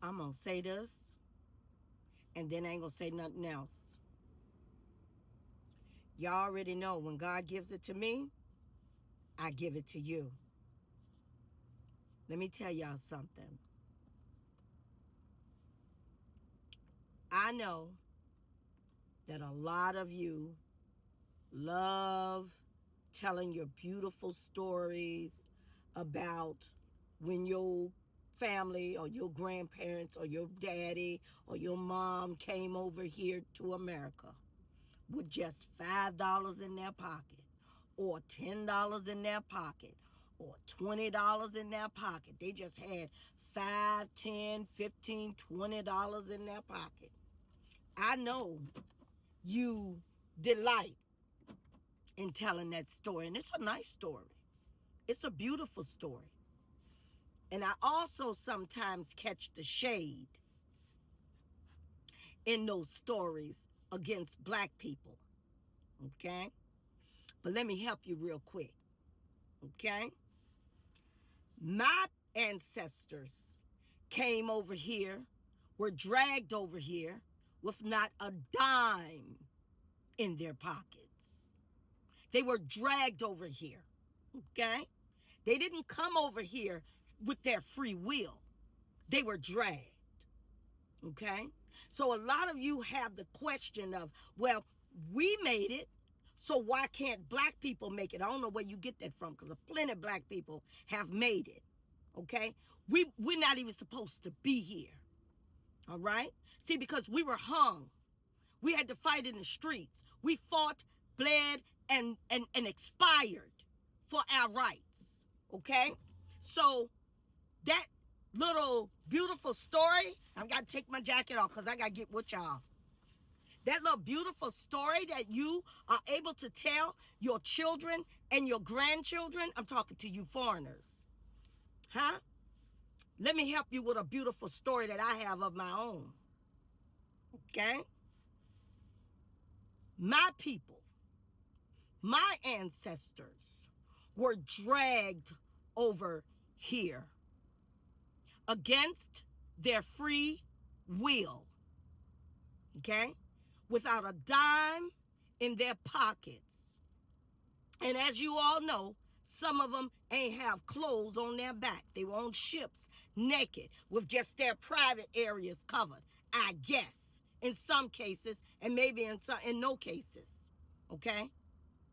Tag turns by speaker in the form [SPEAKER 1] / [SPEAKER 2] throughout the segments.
[SPEAKER 1] I'm going to say this, and then I ain't going to say nothing else. Y'all already know when God gives it to me, I give it to you. Let me tell y'all something. I know that a lot of you love telling your beautiful stories about when your family or your grandparents or your daddy or your mom came over here to America with just $5 in their pocket or $10 in their pocket or $20 in their pocket. They just had $5, $10, $15, $20 in their pocket. I know you delight in telling that story, and it's a nice story. It's a beautiful story. And I also sometimes catch the shade in those stories against black people, okay? But let me help you real quick, okay? My ancestors came over here, were dragged over here with not a dime in their pockets. They were dragged over here, okay? They didn't come over here with their free will. They were dragged, okay? So a lot of you have the question of, well, we made it, so why can't black people make it? I don't know where you get that from, because plenty of black people have made it, okay? We're not even supposed to be here, all right? See, because we were hung. We had to fight in the streets. We fought, bled, and expired for our rights, okay? So that little beautiful story, I've got to take my jacket off because I got to get with y'all. That little beautiful story that you are able to tell your children and your grandchildren, I'm talking to you foreigners, huh? Let me help you with a beautiful story that I have of my own, okay? My people, my ancestors were dragged over here against their free will, okay? Without a dime in their pockets. And as you all know, some of them ain't have clothes on their back. They were on ships naked with just their private areas covered, I guess, in some cases, and maybe in no cases, okay?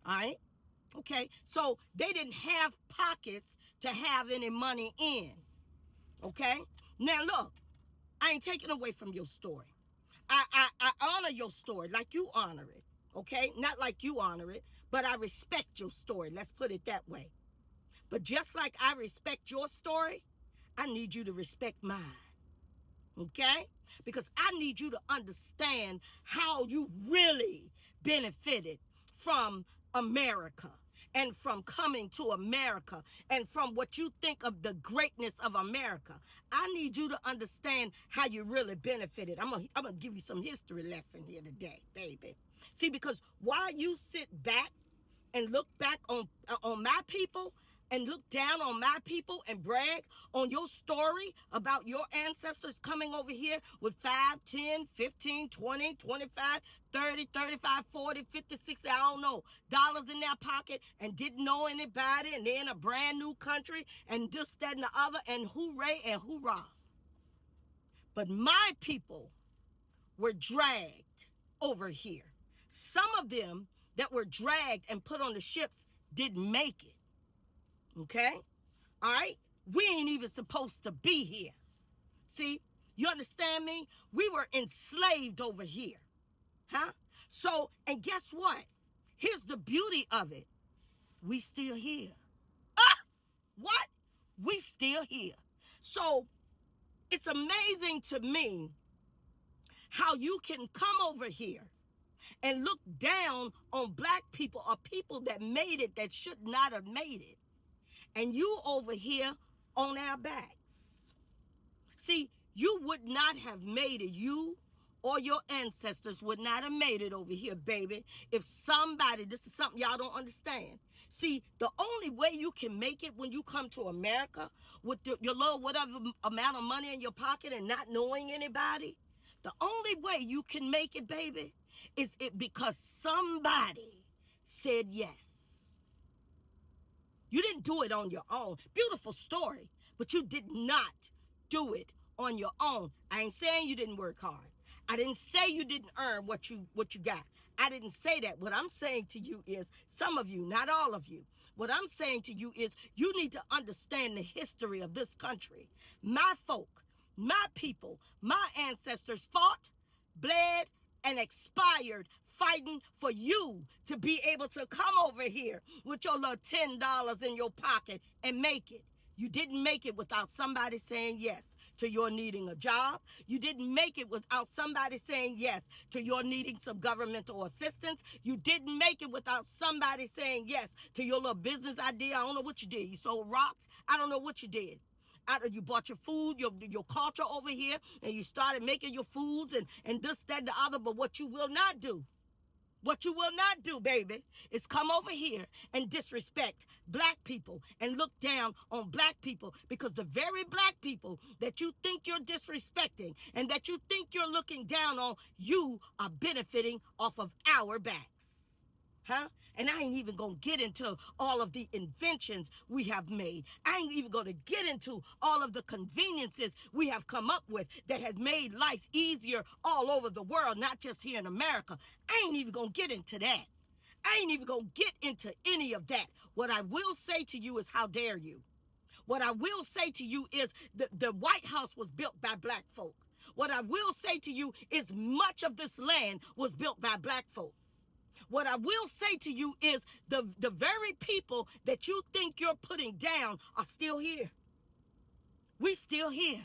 [SPEAKER 1] All right? Okay, so they didn't have pockets to have any money in, okay? Now look, I ain't taking away from your story. I honor your story like you honor it, okay? Not like you honor it, but I respect your story. Let's put it that way. But just like I respect your story, I need you to respect mine, okay? Because I need you to understand how you really benefited from America and from coming to America and from what you think of the greatness of America. I need you to understand how you really benefited. I'm gonna give you some history lesson here today, baby. See, because while you sit back and look back on my people and look down on my people and brag on your story about your ancestors coming over here with 5, 10, 15, 20, 25, 30, 35, 40, 50, 60, I don't know, dollars in their pocket and didn't know anybody and they're in a brand new country and this, that, and the other and hooray and hoorah. But my people were dragged over here. Some of them that were dragged and put on the ships didn't make it. Okay? All right? We ain't even supposed to be here. See? You understand me? We were enslaved over here. Huh? So, and guess what? Here's the beauty of it. We still here. Ah! What? We still here. So, it's amazing to me how you can come over here and look down on black people or people that made it that should not have made it. And you over here on our backs. See, you would not have made it, you or your ancestors would not have made it over here, baby. If somebody, this is something y'all don't understand. See, the only way you can make it when you come to America with your little whatever amount of money in your pocket and not knowing anybody, the only way you can make it, baby, is it because somebody said yes. You didn't do it on your own. Beautiful story, but you did not do it on your own. I ain't saying you didn't work hard. I didn't say you didn't earn what you got. I didn't say that. What I'm saying to you is, some of you, not all of you, what I'm saying to you is you need to understand the history of this country. My folk, my people, my ancestors fought, bled, and expired fighting for you to be able to come over here with your little $10 in your pocket and make it. You didn't make it without somebody saying yes to your needing a job. You didn't make it without somebody saying yes to your needing some governmental assistance. You didn't make it without somebody saying yes to your little business idea. I don't know what you did. You sold rocks. I don't know what you did. You bought your food, your culture over here, and you started making your foods and this, that, and the other. But what you will not do, baby, is come over here and disrespect black people and look down on black people, because the very black people that you think you're disrespecting and that you think you're looking down on, you are benefiting off of our backs. And I ain't even gonna get into all of the inventions we have made. I ain't even gonna get into all of the conveniences we have come up with that has made life easier all over the world, not just here in America. I ain't even gonna get into that. I ain't even gonna get into any of that. What I will say to you is, how dare you? What I will say to you is the White House was built by black folk. What I will say to you is much of this land was built by black folk. What I will say to you is the very people that you think you're putting down are still here. We still here.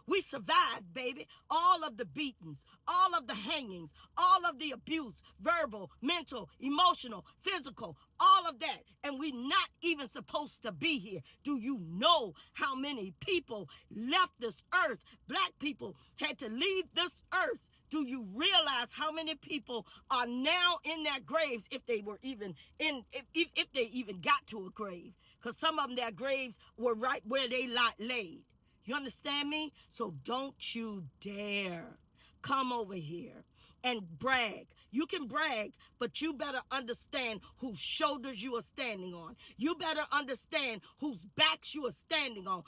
[SPEAKER 1] We survived, baby. All of the beatings, all of the hangings, all of the abuse, verbal, mental, emotional, physical, all of that. And we're not even supposed to be here. Do you know how many people left this earth? Black people had to leave this earth. Do you realize how many people are now in their graves, if they were even if they even got to a grave? Because some of them, their graves were right where they laid. You understand me? So don't you dare come over here and brag. You can brag, but you better understand whose shoulders you are standing on. You better understand whose backs you are standing on.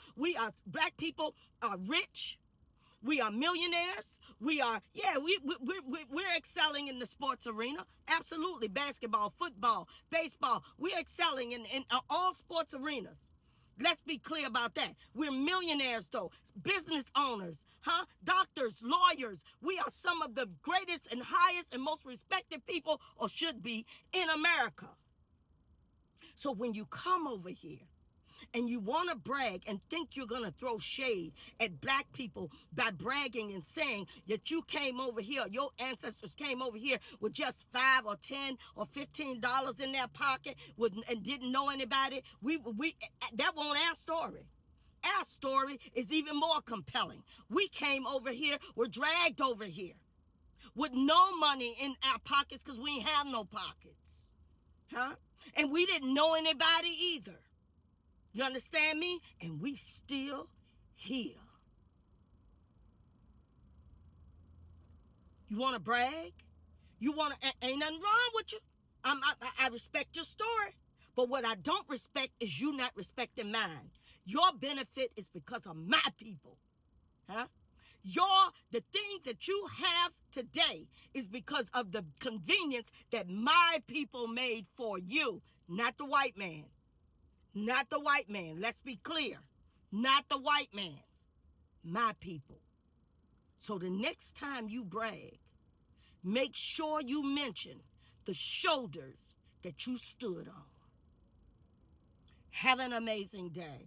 [SPEAKER 1] Black people are rich. We are millionaires. We're excelling in the sports arena. Absolutely. Basketball, football, baseball. We're excelling in all sports arenas. Let's be clear about that. We're millionaires, though. Business owners, doctors, lawyers. We are some of the greatest and highest and most respected people, or should be, in America. So when you come over here and you want to brag and think you're going to throw shade at black people by bragging and saying that you came over here, your ancestors came over here with just $5 or $10 or $15 in their pocket and didn't know anybody, that won't our story. Our story is even more compelling. We came over here, we're dragged over here with no money in our pockets because we ain't have no pockets. And we didn't know anybody either. You understand me? And we still here. You want to brag? Ain't nothing wrong with you. I respect your story. But what I don't respect is you not respecting mine. Your benefit is because of my people. The things that you have today is because of the convenience that my people made for you, not the white man. Not the white man. Let's be clear. Not the white man. My people. So the next time you brag, make sure you mention the shoulders that you stood on. Have an amazing day.